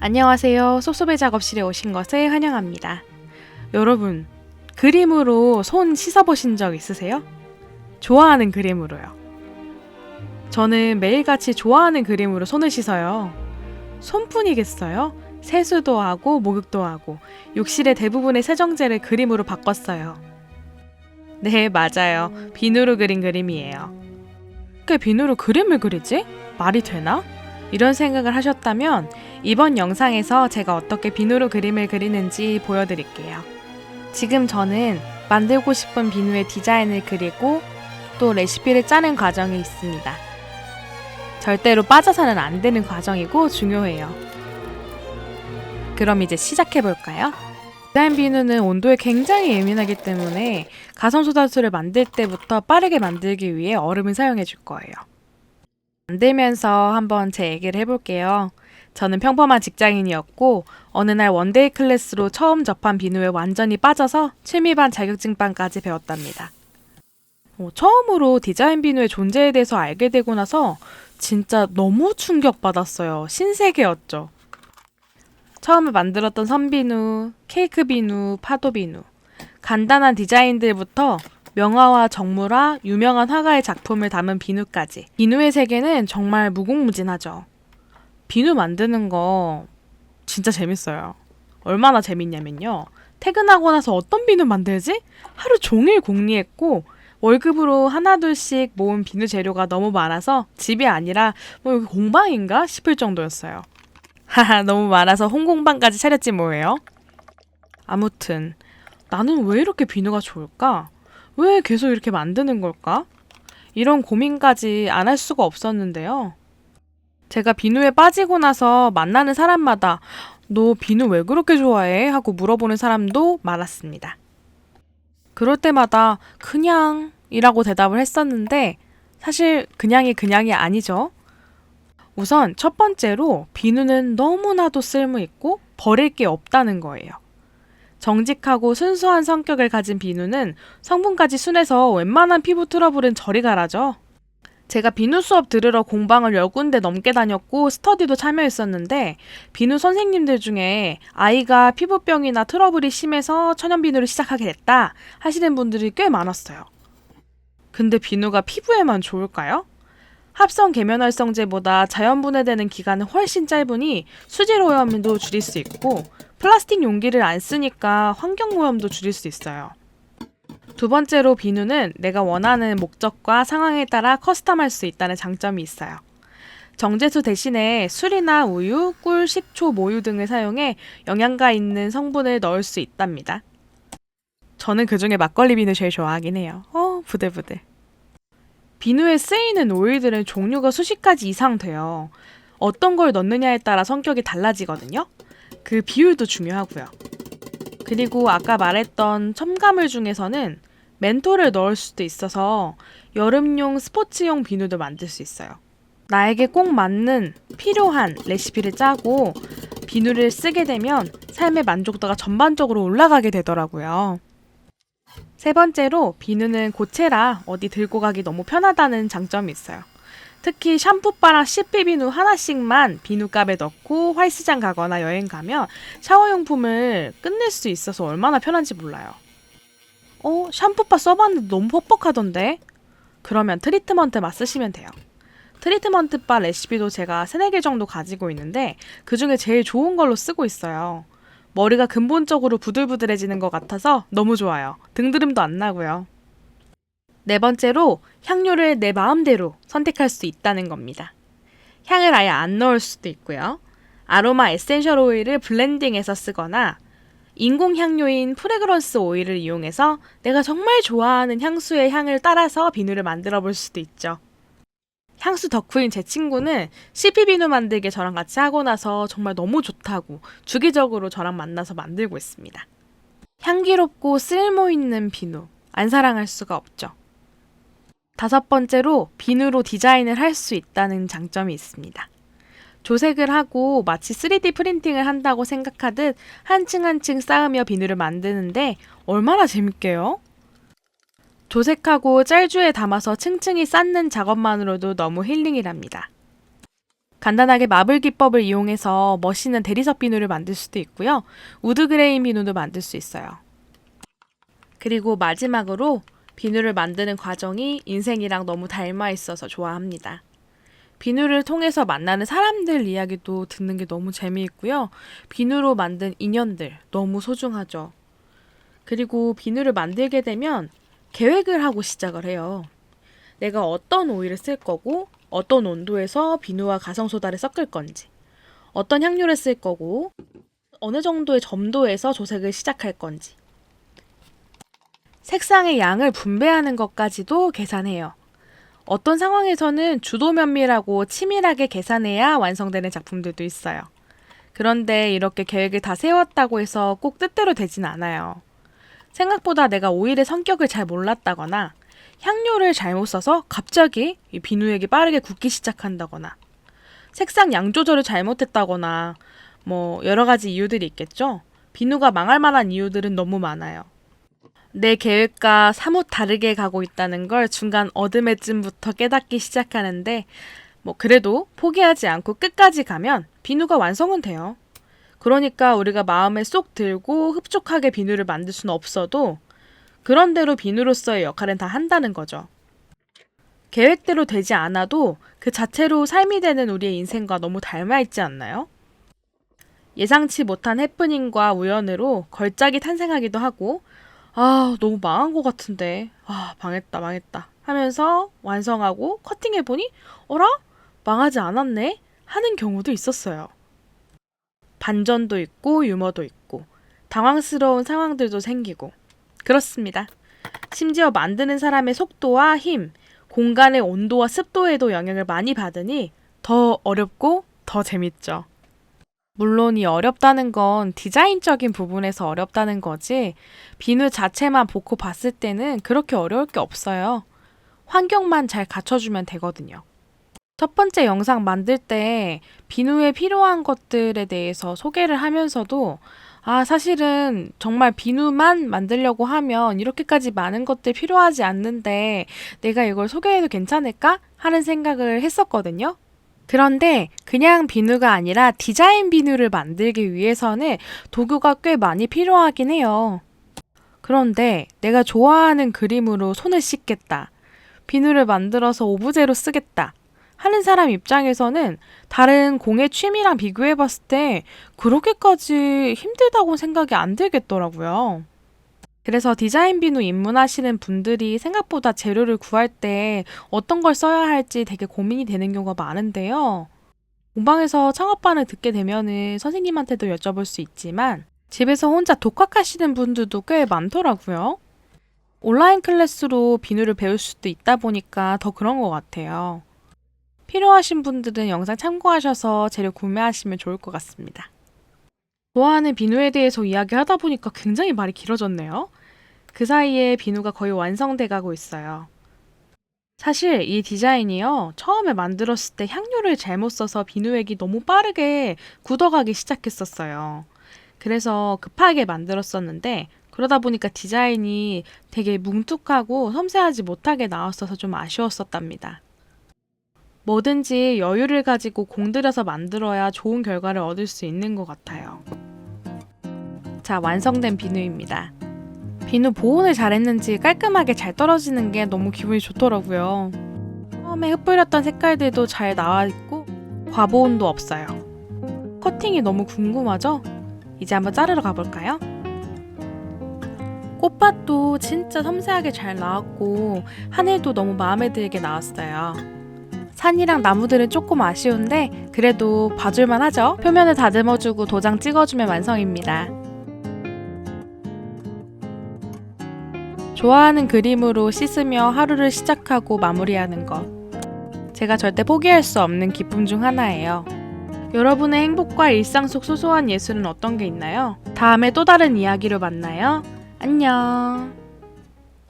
안녕하세요. 쏙쏙의 작업실에 오신 것을 환영합니다. 여러분, 그림으로 손 씻어보신 적 있으세요? 좋아하는 그림으로요. 저는 매일같이 좋아하는 그림으로 손을 씻어요. 손뿐이겠어요? 세수도 하고 목욕도 하고 욕실의 대부분의 세정제를 그림으로 바꿨어요. 네, 맞아요. 비누로 그린 그림이에요. 왜 비누로 그림을 그리지? 말이 되나? 이런 생각을 하셨다면 이번 영상에서 제가 어떻게 비누로 그림을 그리는지 보여드릴게요. 지금 저는 만들고 싶은 비누의 디자인을 그리고 또 레시피를 짜는 과정에 있습니다. 절대로 빠져서는 안 되는 과정이고 중요해요. 그럼 이제 시작해볼까요? 디자인 비누는 온도에 굉장히 예민하기 때문에 가성소다수를 만들 때부터 빠르게 만들기 위해 얼음을 사용해 줄 거예요. 만들면서 한번 제 얘기를 해볼게요. 저는 평범한 직장인이었고 어느 날 원데이 클래스로 처음 접한 비누에 완전히 빠져서 취미반 자격증반까지 배웠답니다. 처음으로 디자인 비누의 존재에 대해서 알게 되고 나서 진짜 너무 충격받았어요. 신세계였죠. 처음에 만들었던 선비누, 케이크 비누, 파도 비누, 간단한 디자인들부터 명화와 정물화, 유명한 화가의 작품을 담은 비누까지. 비누의 세계는 정말 무궁무진하죠. 비누 만드는 거 진짜 재밌어요. 얼마나 재밌냐면요. 퇴근하고 나서 어떤 비누 만들지? 하루 종일 궁리했고 월급으로 하나둘씩 모은 비누 재료가 너무 많아서 집이 아니라 여기 공방인가 싶을 정도였어요. 하하, 너무 많아서 홍공방까지 차렸지 뭐예요. 아무튼 나는 왜 이렇게 비누가 좋을까? 왜 계속 이렇게 만드는 걸까? 이런 고민까지 안 할 수가 없었는데요. 제가 비누에 빠지고 나서 만나는 사람마다 너 비누 왜 그렇게 좋아해? 하고 물어보는 사람도 많았습니다. 그럴 때마다 그냥 이라고 대답을 했었는데 사실 그냥이 아니죠. 우선 첫 번째로 비누는 너무나도 쓸모있고 버릴 게 없다는 거예요. 정직하고 순수한 성격을 가진 비누는 성분까지 순해서 웬만한 피부 트러블은 저리 가라죠. 제가 비누 수업 들으러 공방을 10군데 넘게 다녔고 스터디도 참여했었는데 비누 선생님들 중에 아이가 피부병이나 트러블이 심해서 천연 비누를 시작하게 됐다 하시는 분들이 꽤 많았어요. 근데 비누가 피부에만 좋을까요? 합성 계면활성제보다 자연 분해되는 기간은 훨씬 짧으니 수질 오염도 줄일 수 있고 플라스틱 용기를 안 쓰니까 환경 오염도 줄일 수 있어요. 두 번째로 비누는 내가 원하는 목적과 상황에 따라 커스텀할 수 있다는 장점이 있어요. 정제수 대신에 술이나 우유, 꿀, 식초, 모유 등을 사용해 영양가 있는 성분을 넣을 수 있답니다. 저는 그중에 막걸리 비누 제일 좋아하긴 해요. 부들부들. 비누에 쓰이는 오일들은 종류가 수십 가지 이상 돼요. 어떤 걸 넣느냐에 따라 성격이 달라지거든요. 그 비율도 중요하고요. 그리고 아까 말했던 첨가물 중에서는 멘톨을 넣을 수도 있어서 여름용 스포츠용 비누도 만들 수 있어요. 나에게 꼭 맞는 필요한 레시피를 짜고 비누를 쓰게 되면 삶의 만족도가 전반적으로 올라가게 되더라고요. 세 번째로 비누는 고체라 어디 들고 가기 너무 편하다는 장점이 있어요. 특히 샴푸바랑 CP 비누 하나씩만 비누갑에 넣고 헬스장 가거나 여행 가면 샤워용품을 끝낼 수 있어서 얼마나 편한지 몰라요. 샴푸바 써봤는데 너무 퍽퍽하던데? 그러면 트리트먼트 바 쓰시면 돼요. 트리트먼트 바 레시피도 제가 3-4개 정도 가지고 있는데 그 중에 제일 좋은 걸로 쓰고 있어요. 머리가 근본적으로 부들부들해지는 것 같아서 너무 좋아요. 등드름도 안 나고요. 네 번째로 향료를 내 마음대로 선택할 수 있다는 겁니다. 향을 아예 안 넣을 수도 있고요. 아로마 에센셜 오일을 블렌딩해서 쓰거나 인공 향료인 프레그런스 오일을 이용해서 내가 정말 좋아하는 향수의 향을 따라서 비누를 만들어 볼 수도 있죠. 향수 덕후인 제 친구는 CP 비누 만들기 저랑 같이 하고 나서 정말 너무 좋다고 주기적으로 저랑 만나서 만들고 있습니다. 향기롭고 쓸모있는 비누, 안 사랑할 수가 없죠. 다섯 번째로 비누로 디자인을 할 수 있다는 장점이 있습니다. 조색을 하고 마치 3D 프린팅을 한다고 생각하듯 한 층 한 층 쌓으며 비누를 만드는데 얼마나 재밌게요? 조색하고 짤주에 담아서 층층이 쌓는 작업만으로도 너무 힐링이랍니다. 간단하게 마블 기법을 이용해서 멋있는 대리석 비누를 만들 수도 있고요. 우드 그레인 비누도 만들 수 있어요. 그리고 마지막으로 비누를 만드는 과정이 인생이랑 너무 닮아 있어서 좋아합니다. 비누를 통해서 만나는 사람들 이야기도 듣는 게 너무 재미있고요. 비누로 만든 인연들 너무 소중하죠. 그리고 비누를 만들게 되면 계획을 하고 시작을 해요. 내가 어떤 오일을 쓸 거고 어떤 온도에서 비누와 가성소다를 섞을 건지 어떤 향료를 쓸 거고 어느 정도의 점도에서 조색을 시작할 건지 색상의 양을 분배하는 것까지도 계산해요. 어떤 상황에서는 주도 면밀하고 치밀하게 계산해야 완성되는 작품들도 있어요. 그런데 이렇게 계획을 다 세웠다고 해서 꼭 뜻대로 되진 않아요. 생각보다 내가 오일의 성격을 잘 몰랐다거나 향료를 잘못 써서 갑자기 이 비누액이 빠르게 굳기 시작한다거나 색상 양 조절을 잘못했다거나 여러 가지 이유들이 있겠죠. 비누가 망할 만한 이유들은 너무 많아요. 내 계획과 사뭇 다르게 가고 있다는 걸 중간 어둠에쯤부터 깨닫기 시작하는데 그래도 포기하지 않고 끝까지 가면 비누가 완성은 돼요. 그러니까 우리가 마음에 쏙 들고 흡족하게 비누를 만들 수는 없어도 그런대로 비누로서의 역할은 다 한다는 거죠. 계획대로 되지 않아도 그 자체로 삶이 되는 우리의 인생과 너무 닮아 있지 않나요? 예상치 못한 해프닝과 우연으로 걸작이 탄생하기도 하고 너무 망한 것 같은데 망했다 하면서 완성하고 커팅해보니 어라? 망하지 않았네? 하는 경우도 있었어요. 반전도 있고 유머도 있고 당황스러운 상황들도 생기고 그렇습니다. 심지어 만드는 사람의 속도와 힘, 공간의 온도와 습도에도 영향을 많이 받으니 더 어렵고 더 재밌죠. 물론 이 어렵다는 건 디자인적인 부분에서 어렵다는 거지 비누 자체만 보고 봤을 때는 그렇게 어려울 게 없어요. 환경만 잘 갖춰주면 되거든요. 첫 번째 영상 만들 때 비누에 필요한 것들에 대해서 소개를 하면서도 사실은 정말 비누만 만들려고 하면 이렇게까지 많은 것들 필요하지 않는데 내가 이걸 소개해도 괜찮을까? 하는 생각을 했었거든요. 그런데 그냥 비누가 아니라 디자인 비누를 만들기 위해서는 도구가 꽤 많이 필요하긴 해요. 그런데 내가 좋아하는 그림으로 손을 씻겠다. 비누를 만들어서 오브제로 쓰겠다. 하는 사람 입장에서는 다른 공예 취미랑 비교해봤을 때 그렇게까지 힘들다고 생각이 안 들겠더라고요. 그래서 디자인 비누 입문하시는 분들이 생각보다 재료를 구할 때 어떤 걸 써야 할지 되게 고민이 되는 경우가 많은데요. 공방에서 창업반을 듣게 되면은 선생님한테도 여쭤볼 수 있지만 집에서 혼자 독학하시는 분들도 꽤 많더라고요. 온라인 클래스로 비누를 배울 수도 있다 보니까 더 그런 것 같아요. 필요하신 분들은 영상 참고하셔서 재료 구매하시면 좋을 것 같습니다. 좋아하는 비누에 대해서 이야기하다 보니까 굉장히 말이 길어졌네요. 그 사이에 비누가 거의 완성돼 가고 있어요. 사실 이 디자인이요. 처음에 만들었을 때 향료를 잘못 써서 비누액이 너무 빠르게 굳어가기 시작했었어요. 그래서 급하게 만들었었는데 그러다 보니까 디자인이 되게 뭉툭하고 섬세하지 못하게 나왔어서 좀 아쉬웠었답니다. 뭐든지 여유를 가지고 공들여서 만들어야 좋은 결과를 얻을 수 있는 것 같아요. 자, 완성된 비누입니다. 비누 보온을 잘했는지 깔끔하게 잘 떨어지는 게 너무 기분이 좋더라고요. 처음에 흩뿌렸던 색깔들도 잘 나와 있고 과보온도 없어요. 커팅이 너무 궁금하죠? 이제 한번 자르러 가볼까요? 꽃밭도 진짜 섬세하게 잘 나왔고 하늘도 너무 마음에 들게 나왔어요. 산이랑 나무들은 조금 아쉬운데 그래도 봐줄만 하죠? 표면을 다듬어주고 도장 찍어주면 완성입니다. 좋아하는 그림으로 씻으며 하루를 시작하고 마무리하는 것. 제가 절대 포기할 수 없는 기쁨 중 하나예요. 여러분의 행복과 일상 속 소소한 예술은 어떤 게 있나요? 다음에 또 다른 이야기로 만나요. 안녕.